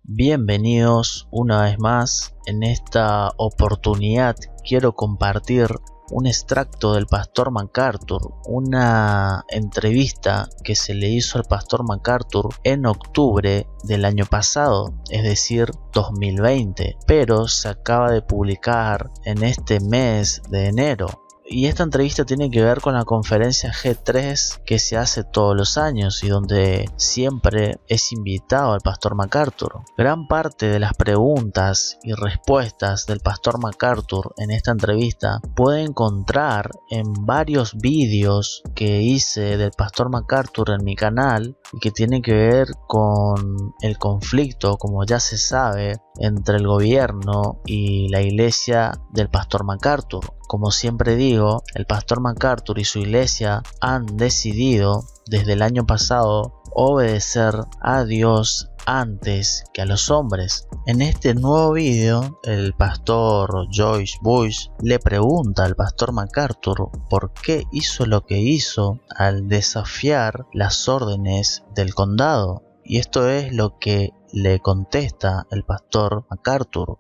Bienvenidos una vez más. En esta oportunidad quiero compartir un extracto del pastor MacArthur, una entrevista que se le hizo al pastor MacArthur en octubre del año pasado, es decir, 2020, pero se acaba de publicar en este mes de enero. Y esta entrevista tiene que ver con la conferencia G3 que se hace todos los años y donde siempre es invitado el pastor MacArthur. Gran parte de las preguntas y respuestas del pastor MacArthur en esta entrevista puede encontrar en varios vídeos que hice del pastor MacArthur en mi canal y que tienen que ver con el conflicto, como ya se sabe, entre el gobierno y la iglesia del pastor MacArthur. Como siempre digo, el pastor MacArthur y su iglesia han decidido desde el año pasado obedecer a Dios antes que a los hombres. En este nuevo video, el pastor Joyce Bush le pregunta al pastor MacArthur por qué hizo lo que hizo al desafiar las órdenes del condado. Y esto es lo que le contesta el pastor MacArthur.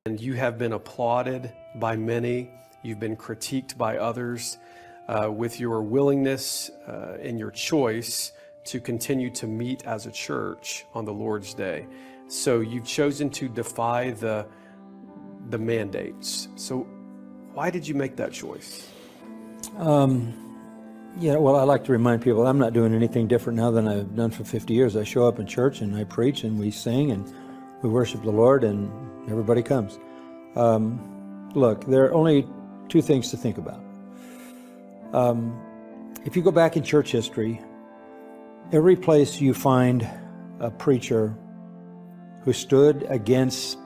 And you have been applauded by many. You've been critiqued by others with your willingness and your choice to continue to meet as a church on the Lord's Day. So you've chosen to defy the mandates. So why did you make that choice? Well, I like to remind people I'm not doing anything different now than I've done for 50 years. I show up in church and I preach and we sing and we worship the Lord and everybody comes. Look, there are only two things to think about. If you go back in church history, every place you find a preacher who stood against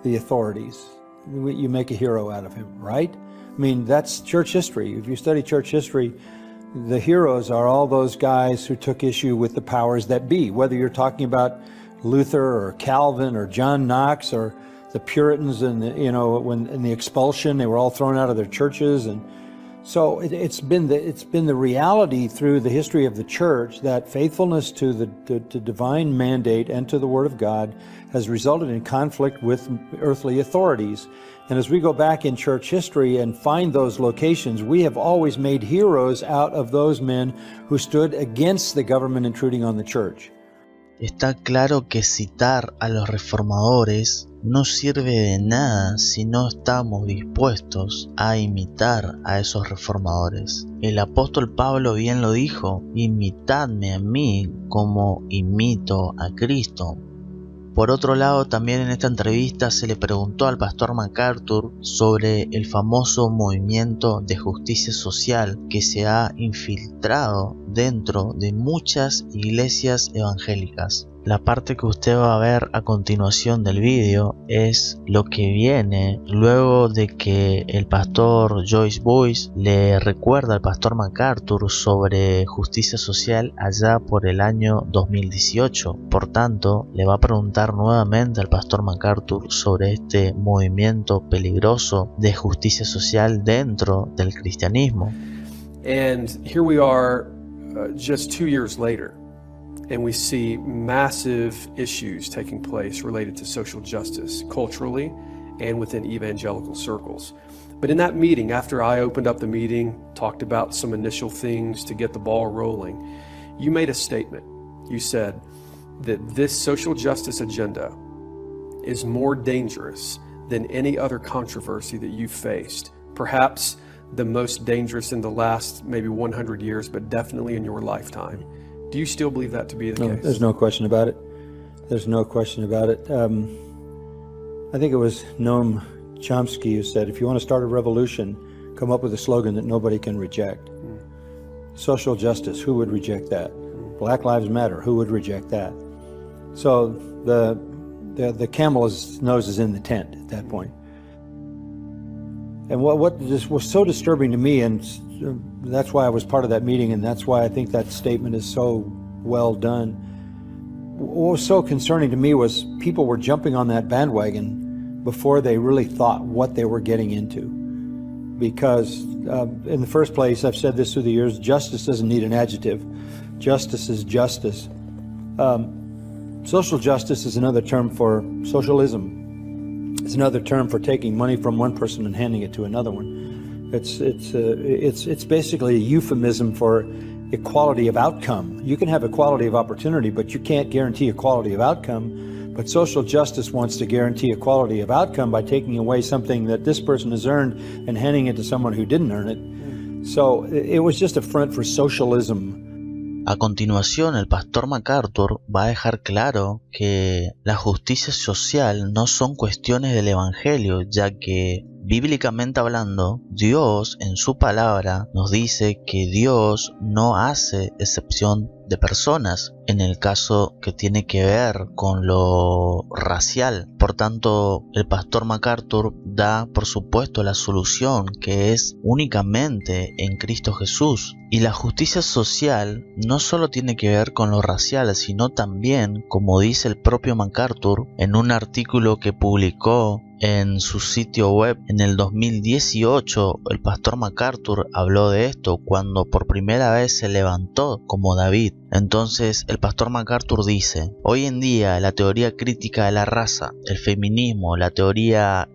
the authorities, you make a hero out of him, right? I mean, that's church history. If you study church history, the heroes are all those guys who took issue with the powers that be, whether you're talking about Luther or Calvin or John Knox or the Puritans and when in the expulsion, they were all thrown out of their churches. And so it's been the reality through the history of the church that faithfulness to the divine mandate and to the Word of God has resulted in conflict with earthly authorities. And as we go back in church history and find those locations, we have always made heroes out of those men who stood against the government intruding on the church. Está claro que citar a los reformadores no sirve de nada si no estamos dispuestos a imitar a esos reformadores. El apóstol Pablo bien lo dijo: imitadme a mí como imito a Cristo. Por otro lado, también en esta entrevista se le preguntó al pastor MacArthur sobre el famoso movimiento de justicia social que se ha infiltrado dentro de muchas iglesias evangélicas. La parte que usted va a ver a continuación del vídeo es lo que viene luego de que el pastor Joyce Bush le recuerda al pastor MacArthur sobre justicia social allá por el año 2018. Por tanto, le va a preguntar nuevamente al pastor MacArthur sobre este movimiento peligroso de justicia social dentro del cristianismo. And here we are just 2 years later. And we see massive issues taking place related to social justice, culturally and within evangelical circles. But in that meeting, after I opened up the meeting, talked about some initial things to get the ball rolling, you made a statement. You said that this social justice agenda is more dangerous than any other controversy that you've faced. Perhaps the most dangerous in the last maybe 100 years, but definitely in your lifetime. Do you still believe that to be the case? There's no question about it. There's no question about it. I think it was Noam Chomsky who said, if you want to start a revolution, come up with a slogan that nobody can reject. Social justice, who would reject that? Black Lives Matter, who would reject that? So the camel's nose is in the tent at that point. And what just was so disturbing to me, and that's why I was part of that meeting, and that's why I think that statement is so well done. What was so concerning to me was people were jumping on that bandwagon before they really thought what they were getting into. Because in the first place, I've said this through the years, justice doesn't need an adjective. Justice is justice. Social justice is another term for socialism. It's another term for taking money from one person and handing it to another one. It's basically a euphemism for equality of outcome. You can have equality of opportunity, but you can't guarantee equality of outcome. But social justice wants to guarantee equality of outcome by taking away something that this person has earned and handing it to someone who didn't earn it. So it was just a front for socialism. A continuación, el pastor MacArthur va a dejar claro que la justicia social no son cuestiones del evangelio, ya que bíblicamente hablando, Dios en su palabra nos dice que Dios no hace excepción de personas en el caso que tiene que ver con lo racial. Por tanto, el pastor MacArthur da, por supuesto, la solución, que es únicamente en Cristo Jesús. Y la justicia social no solo tiene que ver con lo racial, sino también, como dice el propio MacArthur en un artículo que publicó en su sitio web en el 2018, el pastor MacArthur habló de esto cuando por primera vez se levantó como David. Entonces el pastor MacArthur dice: hoy en día la teoría crítica de la raza, el feminismo, la teoría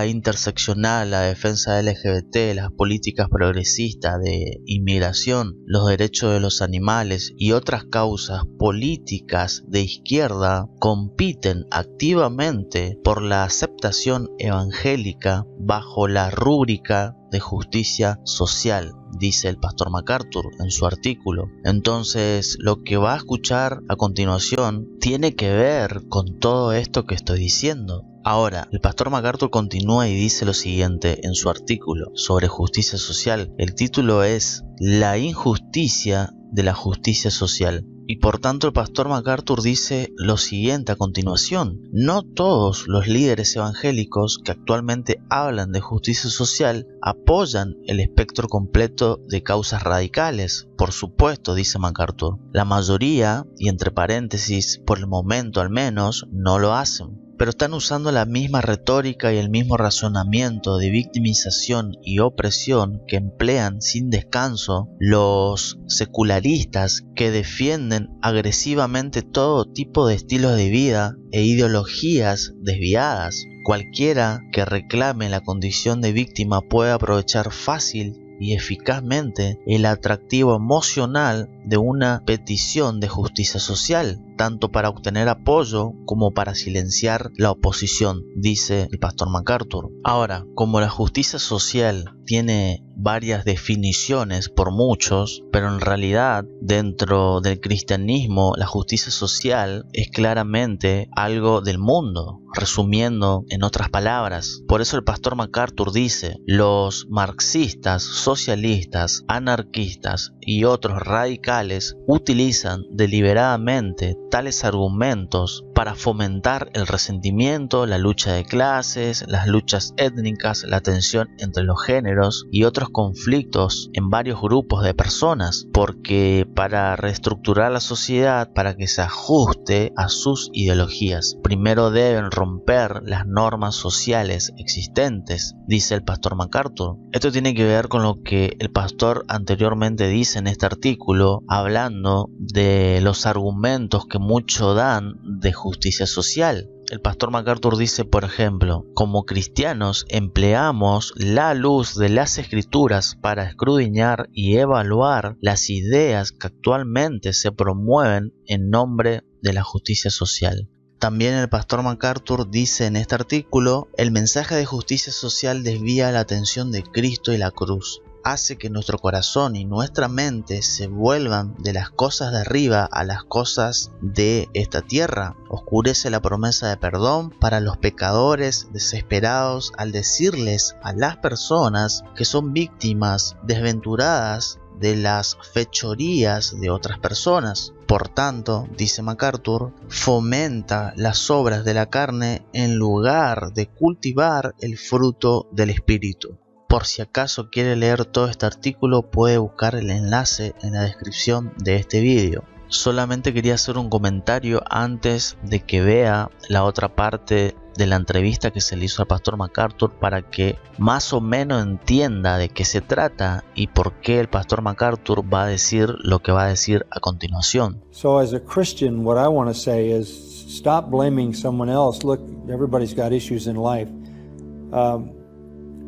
interseccional, la defensa de LGBT, las políticas progresistas de inmigración, los derechos de los animales y otras causas políticas de izquierda compiten activamente por la aceptación evangélica bajo la rúbrica de justicia social, dice el pastor MacArthur en su artículo. Entonces, lo que va a escuchar a continuación tiene que ver con todo esto que estoy diciendo. Ahora, el pastor MacArthur continúa y dice lo siguiente en su artículo sobre justicia social. El título es La injusticia de la justicia social. Y por tanto el pastor MacArthur dice lo siguiente a continuación: no todos los líderes evangélicos que actualmente hablan de justicia social apoyan el espectro completo de causas radicales. Por supuesto, dice MacArthur, la mayoría, y entre paréntesis, por el momento al menos, no lo hacen. Pero están usando la misma retórica y el mismo razonamiento de victimización y opresión que emplean sin descanso los secularistas que defienden agresivamente todo tipo de estilos de vida e ideologías desviadas. Cualquiera que reclame la condición de víctima puede aprovechar fácil y eficazmente el atractivo emocional de una petición de justicia social, tanto para obtener apoyo como para silenciar la oposición, dice el pastor MacArthur. Ahora, como la justicia social tiene varias definiciones por muchos, pero en realidad dentro del cristianismo la justicia social es claramente algo del mundo, resumiendo en otras palabras. Por eso el pastor MacArthur dice: los marxistas, socialistas, anarquistas y otros radicales utilizan deliberadamente tales argumentos para fomentar el resentimiento, la lucha de clases, las luchas étnicas, la tensión entre los géneros y otros conflictos en varios grupos de personas, porque para reestructurar la sociedad para que se ajuste a sus ideologías, primero deben romper las normas sociales existentes, dice el pastor MacArthur. Esto tiene que ver con lo que el pastor anteriormente dice en este artículo, hablando de los argumentos que muchos dan de justicia social. El pastor MacArthur dice, por ejemplo: como cristianos empleamos la luz de las escrituras para escudriñar y evaluar las ideas que actualmente se promueven en nombre de la justicia social. También el pastor MacArthur dice en este artículo: el mensaje de justicia social desvía la atención de Cristo y la cruz. Hace que nuestro corazón y nuestra mente se vuelvan de las cosas de arriba a las cosas de esta tierra. Oscurece la promesa de perdón para los pecadores desesperados al decirles a las personas que son víctimas desventuradas de las fechorías de otras personas. Por tanto, dice MacArthur, fomenta las obras de la carne en lugar de cultivar el fruto del Espíritu. Por si acaso quiere leer todo este artículo, puede buscar el enlace en la descripción de este vídeo. Solamente quería hacer un comentario antes de que vea la otra parte de la entrevista que se le hizo al pastor MacArthur para que más o menos entienda de qué se trata y por qué el pastor MacArthur va a decir lo que va a decir a continuación. So as a Christian, what I want to say is stop blaming someone else. Look, everybody's got issues in life.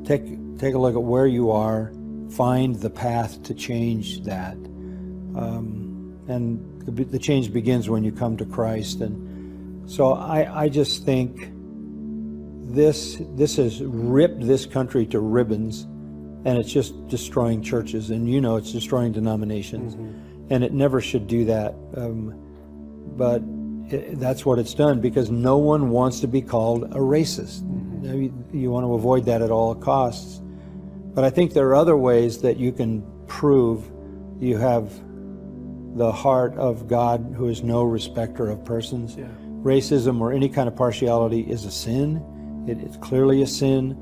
Take a look at where you are, find the path to change that. And the change begins when you come to Christ. And so I just think this has ripped this country to ribbons, and it's just destroying churches, and it's destroying denominations. Mm-hmm. And it never should do that. But that's what it's done, because no one wants to be called a racist. Mm-hmm. You want to avoid that at all costs. But I think there are other ways that you can prove you have the heart of God, who is no respecter of persons. Yeah. Racism or any kind of partiality is a sin. It's clearly a sin,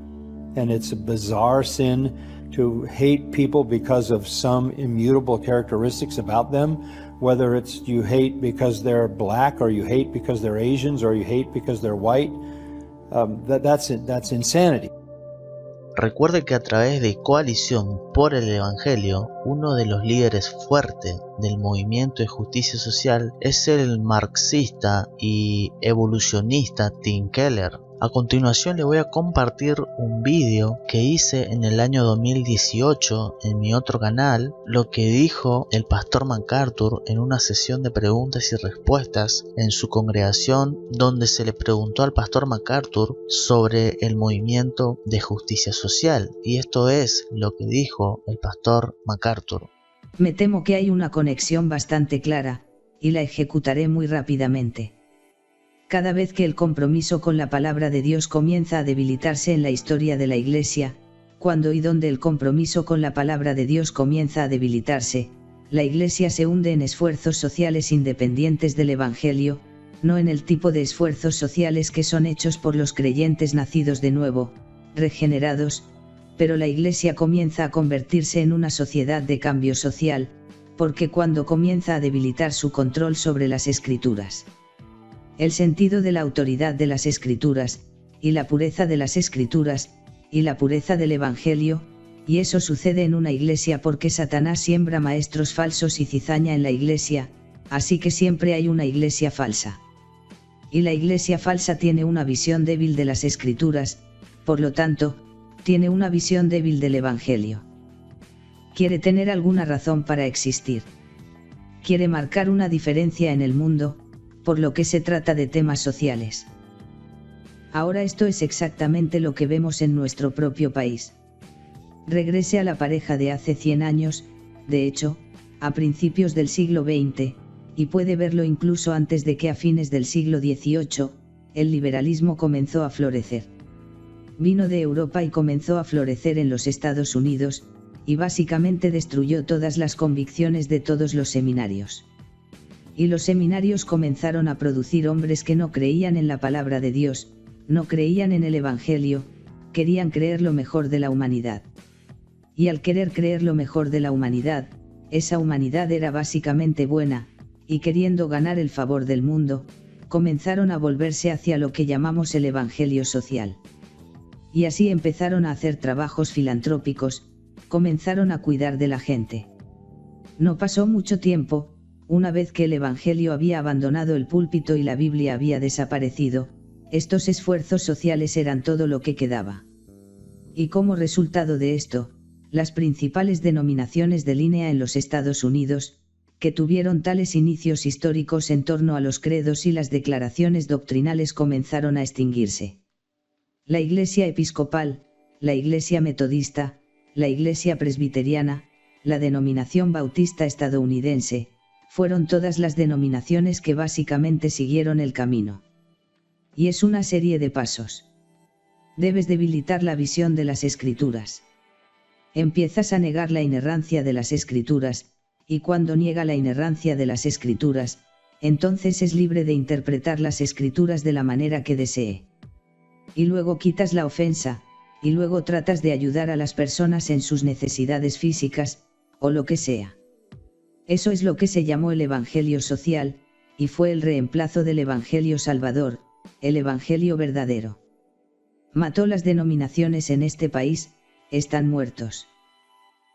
and it's a bizarre sin to hate people because of some immutable characteristics about them, whether it's you hate because they're black, or you hate because they're Asians, or you hate because they're white. That's insanity. Recuerde que a través de Coalición por el Evangelio, uno de los líderes fuertes del movimiento de justicia social es el marxista y evolucionista Tim Keller. A continuación le voy a compartir un vídeo que hice en el año 2018 en mi otro canal, lo que dijo el pastor MacArthur en una sesión de preguntas y respuestas en su congregación, donde se le preguntó al pastor MacArthur sobre el movimiento de justicia social, y esto es lo que dijo el pastor MacArthur. Me temo que hay una conexión bastante clara, y la ejecutaré muy rápidamente. Cada vez que el compromiso con la palabra de Dios comienza a debilitarse en la historia de la Iglesia, cuando y donde el compromiso con la palabra de Dios comienza a debilitarse, la Iglesia se hunde en esfuerzos sociales independientes del Evangelio, no en el tipo de esfuerzos sociales que son hechos por los creyentes nacidos de nuevo, regenerados, pero la Iglesia comienza a convertirse en una sociedad de cambio social, porque cuando comienza a debilitar su control sobre las Escrituras, el sentido de la autoridad de las Escrituras, y la pureza de las Escrituras, y la pureza del Evangelio, y eso sucede en una iglesia porque Satanás siembra maestros falsos y cizaña en la iglesia, así que siempre hay una iglesia falsa. Y la iglesia falsa tiene una visión débil de las Escrituras, por lo tanto, tiene una visión débil del Evangelio. Quiere tener alguna razón para existir. Quiere marcar una diferencia en el mundo, por lo que se trata de temas sociales. Ahora esto es exactamente lo que vemos en nuestro propio país. Regrese a la pareja de hace 100 años, de hecho, a principios del siglo XX, y puede verlo incluso antes de que a fines del siglo XVIII, el liberalismo comenzó a florecer. Vino de Europa y comenzó a florecer en los Estados Unidos, y básicamente destruyó todas las convicciones de todos los seminarios. Y los seminarios comenzaron a producir hombres que no creían en la palabra de Dios, no creían en el Evangelio, querían creer lo mejor de la humanidad. Y al querer creer lo mejor de la humanidad, esa humanidad era básicamente buena, y queriendo ganar el favor del mundo, comenzaron a volverse hacia lo que llamamos el Evangelio social. Y así empezaron a hacer trabajos filantrópicos, comenzaron a cuidar de la gente. No pasó mucho tiempo, una vez que el Evangelio había abandonado el púlpito y la Biblia había desaparecido, estos esfuerzos sociales eran todo lo que quedaba. Y como resultado de esto, las principales denominaciones de línea en los Estados Unidos, que tuvieron tales inicios históricos en torno a los credos y las declaraciones doctrinales, comenzaron a extinguirse. La Iglesia Episcopal, la Iglesia Metodista, la Iglesia Presbiteriana, la denominación bautista estadounidense, fueron todas las denominaciones que básicamente siguieron el camino. Y es una serie de pasos. Debes debilitar la visión de las Escrituras. Empiezas a negar la inerrancia de las Escrituras, y cuando niega la inerrancia de las Escrituras, entonces es libre de interpretar las Escrituras de la manera que desee. Y luego quitas la ofensa, y luego tratas de ayudar a las personas en sus necesidades físicas, o lo que sea. Eso es lo que se llamó el Evangelio social, y fue el reemplazo del Evangelio Salvador, el Evangelio verdadero. Mató las denominaciones en este país, están muertos.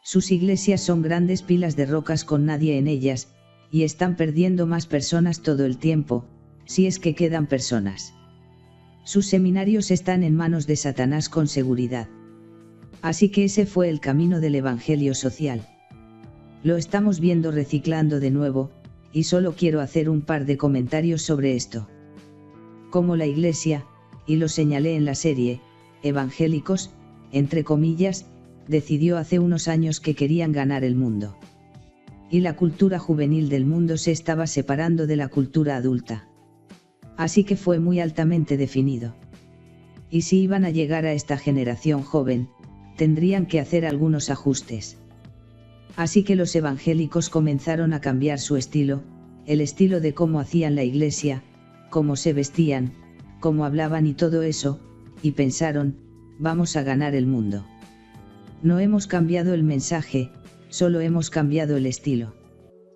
Sus iglesias son grandes pilas de rocas con nadie en ellas, y están perdiendo más personas todo el tiempo, si es que quedan personas. Sus seminarios están en manos de Satanás con seguridad. Así que ese fue el camino del Evangelio social. Lo estamos viendo reciclando de nuevo, y solo quiero hacer un par de comentarios sobre esto. Como la Iglesia, y lo señalé en la serie, evangélicos, entre comillas, decidió hace unos años que querían ganar el mundo. Y la cultura juvenil del mundo se estaba separando de la cultura adulta. Así que fue muy altamente definido. Y si iban a llegar a esta generación joven, tendrían que hacer algunos ajustes. Así que los evangélicos comenzaron a cambiar su estilo, el estilo de cómo hacían la iglesia, cómo se vestían, cómo hablaban y todo eso, y pensaron, vamos a ganar el mundo. No hemos cambiado el mensaje, solo hemos cambiado el estilo.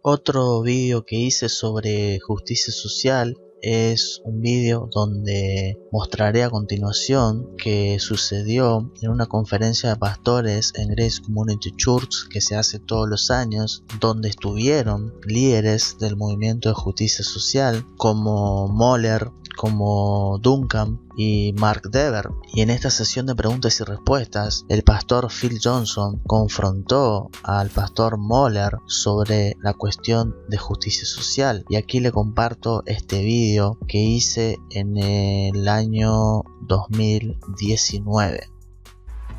Otro vídeo que hice sobre justicia social es un vídeo donde mostraré a continuación que sucedió en una conferencia de pastores en Grace Community Church que se hace todos los años, donde estuvieron líderes del movimiento de justicia social como Moller, como Duncan y Mark Dever. Y en esta sesión de preguntas y respuestas, el pastor Phil Johnson confrontó al pastor Moller sobre la cuestión de justicia social. Y aquí le comparto este vídeo que hice en el año 2019.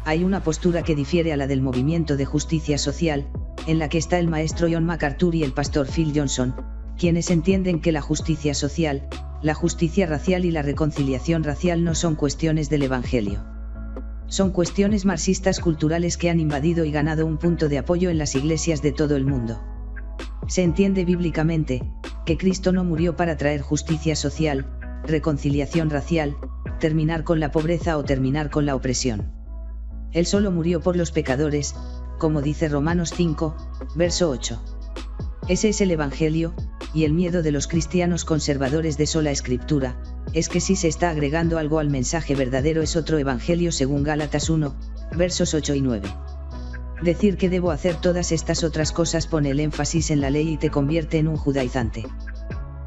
Hay una postura que difiere a la del movimiento de justicia social, en la que está el maestro John MacArthur y el pastor Phil Johnson, quienes entienden que la justicia social, la justicia racial y la reconciliación racial no son cuestiones del Evangelio. Son cuestiones marxistas culturales que han invadido y ganado un punto de apoyo en las iglesias de todo el mundo. Se entiende bíblicamente que Cristo no murió para traer justicia social, reconciliación racial, terminar con la pobreza o terminar con la opresión. Él solo murió por los pecadores, como dice Romanos 5, verso 8. Ese es el Evangelio, y el miedo de los cristianos conservadores de sola escritura, es que si se está agregando algo al mensaje verdadero es otro Evangelio según Gálatas 1, versos 8 y 9. Decir que debo hacer todas estas otras cosas pone el énfasis en la ley y te convierte en un judaizante.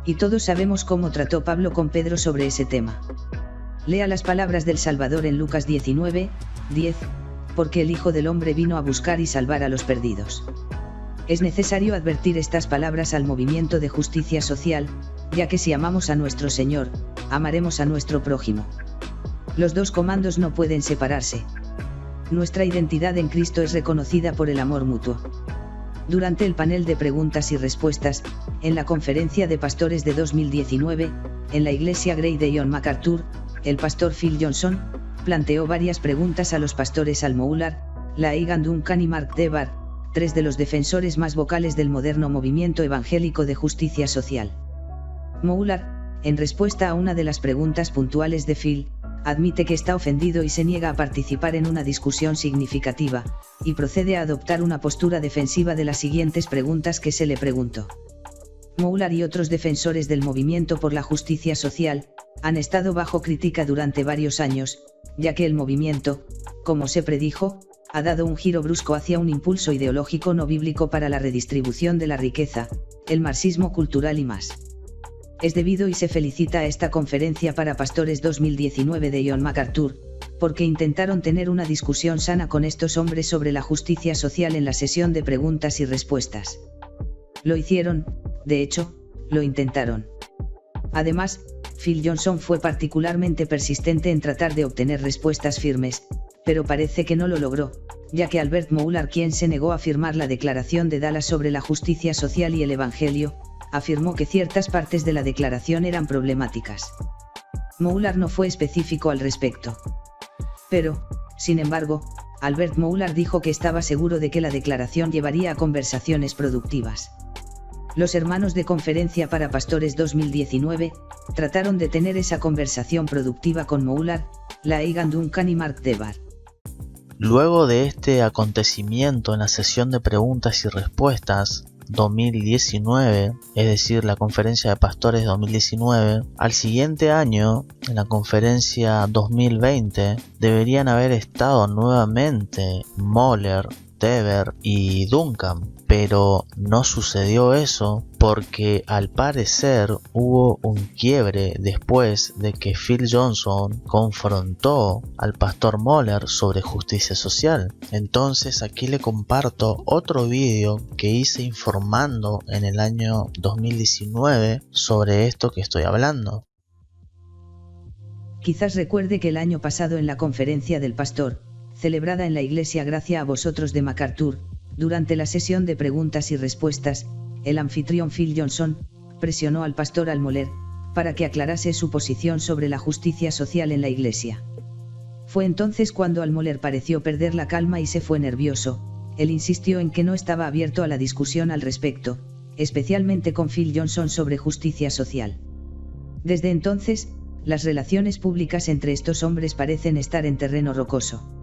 Y todos sabemos cómo trató Pablo con Pedro sobre ese tema. Lea las palabras del Salvador en Lucas 19, 10, porque el Hijo del Hombre vino a buscar y salvar a los perdidos. Es necesario advertir estas palabras al movimiento de justicia social, ya que si amamos a nuestro Señor, amaremos a nuestro prójimo. Los dos comandos no pueden separarse. Nuestra identidad en Cristo es reconocida por el amor mutuo. Durante el panel de preguntas y respuestas, en la conferencia de pastores de 2019, en la iglesia Grey de John MacArthur, el pastor Phil Johnson planteó varias preguntas a los pastores Al Mohler, Iain Duncan y Mark Dever, tres de los defensores más vocales del moderno movimiento evangélico de justicia social. Mohler, en respuesta a una de las preguntas puntuales de Phil, admite que está ofendido y se niega a participar en una discusión significativa, y procede a adoptar una postura defensiva de las siguientes preguntas que se le preguntó. Mohler y otros defensores del movimiento por la justicia social, han estado bajo crítica durante varios años, ya que el movimiento, como se predijo, ha dado un giro brusco hacia un impulso ideológico no bíblico para la redistribución de la riqueza, el marxismo cultural y más. Es debido y se felicita a esta conferencia para pastores 2019 de John MacArthur, porque intentaron tener una discusión sana con estos hombres sobre la justicia social en la sesión de preguntas y respuestas. Lo hicieron, de hecho, lo intentaron. Además, Phil Johnson fue particularmente persistente en tratar de obtener respuestas firmes, pero parece que no lo logró, ya que Albert Mohler, quien se negó a firmar la Declaración de Dallas sobre la justicia social y el Evangelio, afirmó que ciertas partes de la declaración eran problemáticas. Mohler no fue específico al respecto. Pero, sin embargo, Albert Mohler dijo que estaba seguro de que la declaración llevaría a conversaciones productivas. Los hermanos de Conferencia para Pastores 2019 trataron de tener esa conversación productiva con Mohler, Iain Duncan y Mark Dever. Luego de este acontecimiento en la sesión de preguntas y respuestas, 2019, es decir, la conferencia de pastores 2019, al siguiente año, en la conferencia 2020, deberían haber estado nuevamente Mohler, Dever y Duncan, pero no sucedió eso porque al parecer hubo un quiebre después de que Phil Johnson confrontó al pastor Mohler sobre justicia social. Entonces aquí le comparto otro vídeo que hice informando en el año 2019 sobre esto que estoy hablando. Quizás recuerde que el año pasado en la conferencia del pastor, celebrada en la Iglesia Gracia a Vosotros de MacArthur, durante la sesión de preguntas y respuestas, el anfitrión Phil Johnson presionó al pastor Al Mohler para que aclarase su posición sobre la justicia social en la Iglesia. Fue entonces cuando Al Mohler pareció perder la calma y se fue nervioso. Él insistió en que no estaba abierto a la discusión al respecto, especialmente con Phil Johnson sobre justicia social. Desde entonces, las relaciones públicas entre estos hombres parecen estar en terreno rocoso.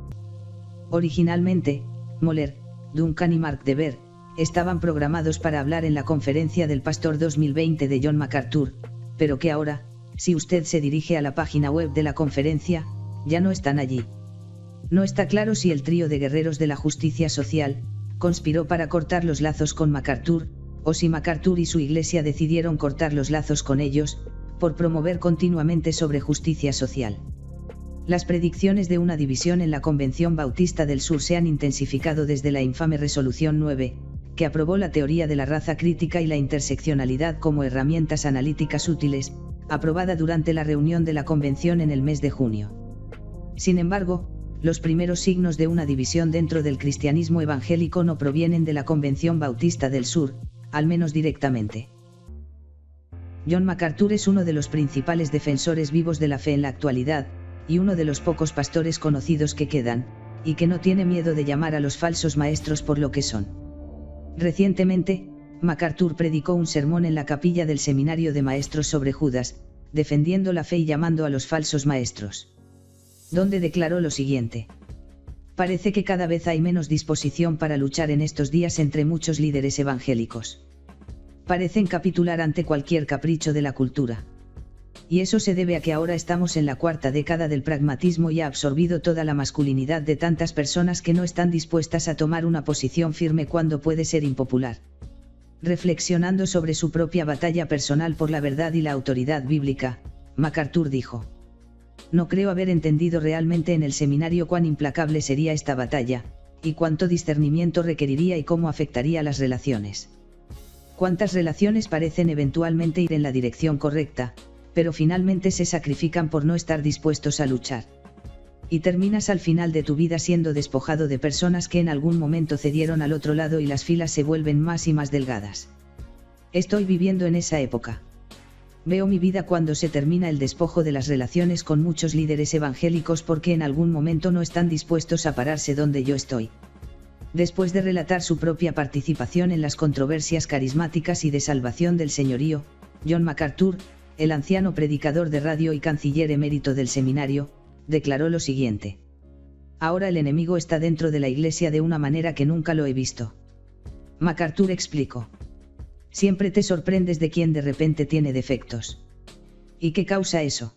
Originalmente, Mohler, Duncan y Mark Dever estaban programados para hablar en la conferencia del pastor 2020 de John MacArthur, pero que ahora, si usted se dirige a la página web de la conferencia, ya no están allí. No está claro si el trío de guerreros de la justicia social conspiró para cortar los lazos con MacArthur, o si MacArthur y su iglesia decidieron cortar los lazos con ellos, por promover continuamente sobre justicia social. Las predicciones de una división en la Convención Bautista del Sur se han intensificado desde la infame Resolución 9, que aprobó la teoría de la raza crítica y la interseccionalidad como herramientas analíticas útiles, aprobada durante la reunión de la Convención en el mes de junio. Sin embargo, los primeros signos de una división dentro del cristianismo evangélico no provienen de la Convención Bautista del Sur, al menos directamente. John MacArthur es uno de los principales defensores vivos de la fe en la actualidad, y uno de los pocos pastores conocidos que quedan, y que no tiene miedo de llamar a los falsos maestros por lo que son. Recientemente, MacArthur predicó un sermón en la capilla del Seminario de Maestros sobre Judas, defendiendo la fe y llamando a los falsos maestros. Donde declaró lo siguiente: parece que cada vez hay menos disposición para luchar en estos días entre muchos líderes evangélicos. Parecen capitular ante cualquier capricho de la cultura. Y eso se debe a que ahora estamos en la cuarta década del pragmatismo y ha absorbido toda la masculinidad de tantas personas que no están dispuestas a tomar una posición firme cuando puede ser impopular. Reflexionando sobre su propia batalla personal por la verdad y la autoridad bíblica, MacArthur dijo: no creo haber entendido realmente en el seminario cuán implacable sería esta batalla, y cuánto discernimiento requeriría y cómo afectaría las relaciones. Cuántas relaciones parecen eventualmente ir en la dirección correcta, pero finalmente se sacrifican por no estar dispuestos a luchar. Y terminas al final de tu vida siendo despojado de personas que en algún momento cedieron al otro lado y las filas se vuelven más y más delgadas. Estoy viviendo en esa época. Veo mi vida cuando se termina el despojo de las relaciones con muchos líderes evangélicos porque en algún momento no están dispuestos a pararse donde yo estoy. Después de relatar su propia participación en las controversias carismáticas y de salvación del señorío, John MacArthur, el anciano predicador de radio y canciller emérito del seminario, declaró lo siguiente: ahora el enemigo está dentro de la iglesia de una manera que nunca lo he visto. MacArthur explicó: siempre te sorprendes de quién de repente tiene defectos. ¿Y qué causa eso?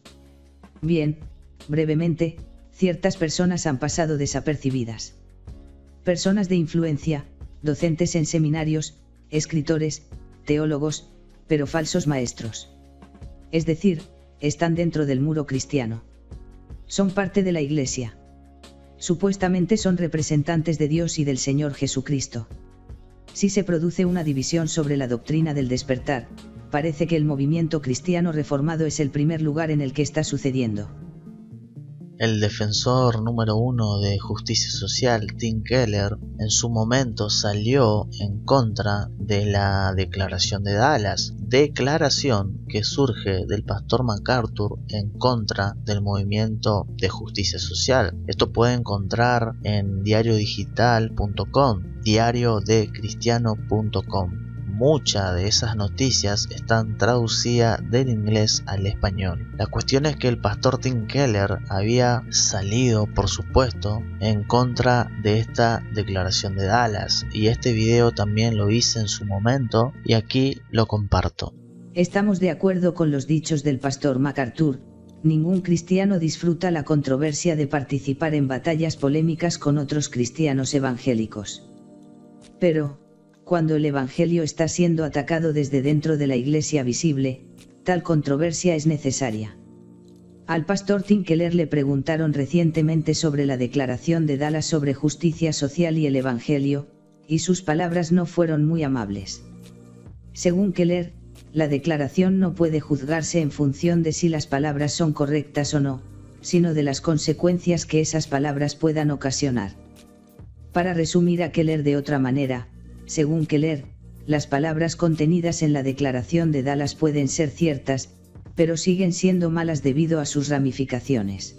Bien, brevemente, ciertas personas han pasado desapercibidas. Personas de influencia, docentes en seminarios, escritores, teólogos, pero falsos maestros. Es decir, están dentro del muro cristiano. Son parte de la Iglesia. Supuestamente son representantes de Dios y del Señor Jesucristo. Si se produce una división sobre la doctrina del despertar, parece que el movimiento cristiano reformado es el primer lugar en el que está sucediendo. El defensor número 1 de justicia social, Tim Keller, en su momento salió en contra de la Declaración de Dallas, declaración que surge del pastor MacArthur en contra del movimiento de justicia social. Esto puede encontrar en diariodigital.com, diariodecristiano.com. muchas de esas noticias están traducidas del inglés al español. La cuestión es que el pastor Tim Keller había salido, por supuesto, en contra de esta declaración de Dallas, y este video también lo hice en su momento y aquí lo comparto. Estamos de acuerdo con los dichos del pastor MacArthur. Ningún cristiano disfruta la controversia de participar en batallas polémicas con otros cristianos evangélicos. Pero, cuando el evangelio está siendo atacado desde dentro de la iglesia visible, tal controversia es necesaria. Al pastor Tim Keller le preguntaron recientemente sobre la declaración de Dallas sobre justicia social y el evangelio, y sus palabras no fueron muy amables. Según Keller, la declaración no puede juzgarse en función de si las palabras son correctas o no, sino de las consecuencias que esas palabras puedan ocasionar. Para resumir a Keller de otra manera, según Keller, las palabras contenidas en la declaración de Dallas pueden ser ciertas, pero siguen siendo malas debido a sus ramificaciones.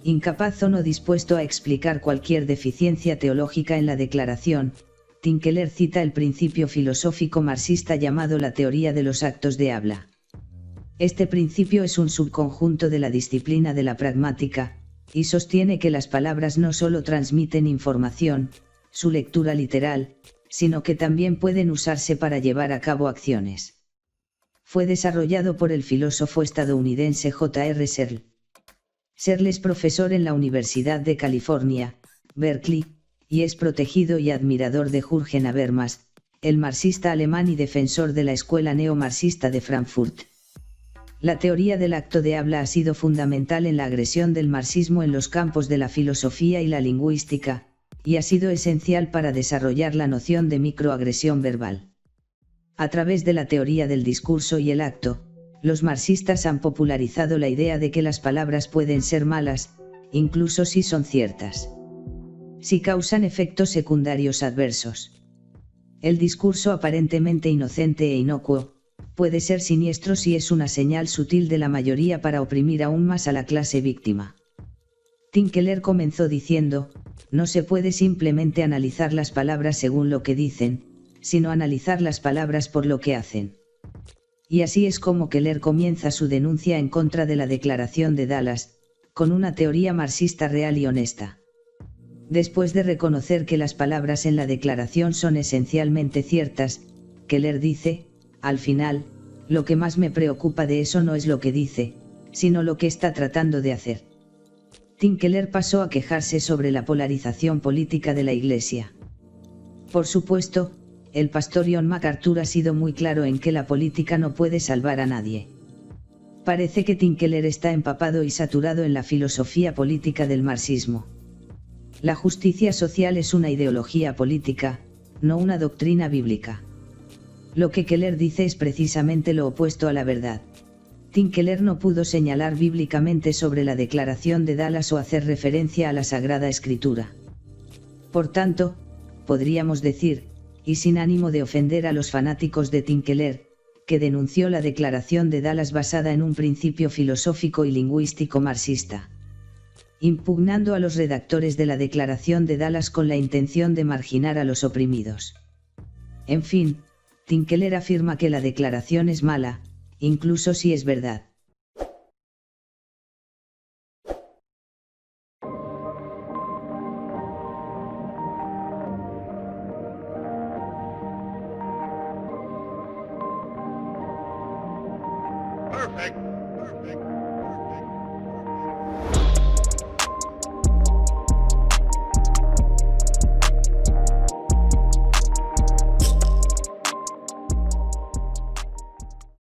Incapaz o no dispuesto a explicar cualquier deficiencia teológica en la declaración, Tim Keller cita el principio filosófico marxista llamado la teoría de los actos de habla. Este principio es un subconjunto de la disciplina de la pragmática, y sostiene que las palabras no solo transmiten información, su lectura literal, sino que también pueden usarse para llevar a cabo acciones. Fue desarrollado por el filósofo estadounidense J.R. Searle. Searle es profesor en la Universidad de California, Berkeley, y es protegido y admirador de Jürgen Habermas, el marxista alemán y defensor de la escuela neomarxista de Frankfurt. La teoría del acto de habla ha sido fundamental en la agresión del marxismo en los campos de la filosofía y la lingüística, y ha sido esencial para desarrollar la noción de microagresión verbal. A través de la teoría del discurso y el acto, los marxistas han popularizado la idea de que las palabras pueden ser malas, incluso si son ciertas. Si causan efectos secundarios adversos. El discurso aparentemente inocente e inocuo, puede ser siniestro si es una señal sutil de la mayoría para oprimir aún más a la clase víctima. Tim Keller comenzó diciendo, no se puede simplemente analizar las palabras según lo que dicen, sino analizar las palabras por lo que hacen. Y así es como Keller comienza su denuncia en contra de la declaración de Dallas, con una teoría marxista real y honesta. Después de reconocer que las palabras en la declaración son esencialmente ciertas, Keller dice, al final, lo que más me preocupa de eso no es lo que dice, sino lo que está tratando de hacer. Tim Keller pasó a quejarse sobre la polarización política de la Iglesia. Por supuesto, el pastor John MacArthur ha sido muy claro en que la política no puede salvar a nadie. Parece que Tim Keller está empapado y saturado en la filosofía política del marxismo. La justicia social es una ideología política, no una doctrina bíblica. Lo que Keller dice es precisamente lo opuesto a la verdad. Tim Keller no pudo señalar bíblicamente sobre la declaración de Dallas o hacer referencia a la Sagrada Escritura. Por tanto, podríamos decir, y sin ánimo de ofender a los fanáticos de Tim Keller, que denunció la declaración de Dallas basada en un principio filosófico y lingüístico marxista, impugnando a los redactores de la declaración de Dallas con la intención de marginar a los oprimidos. En fin, Tim Keller afirma que la declaración es mala, incluso si es verdad. Perfect.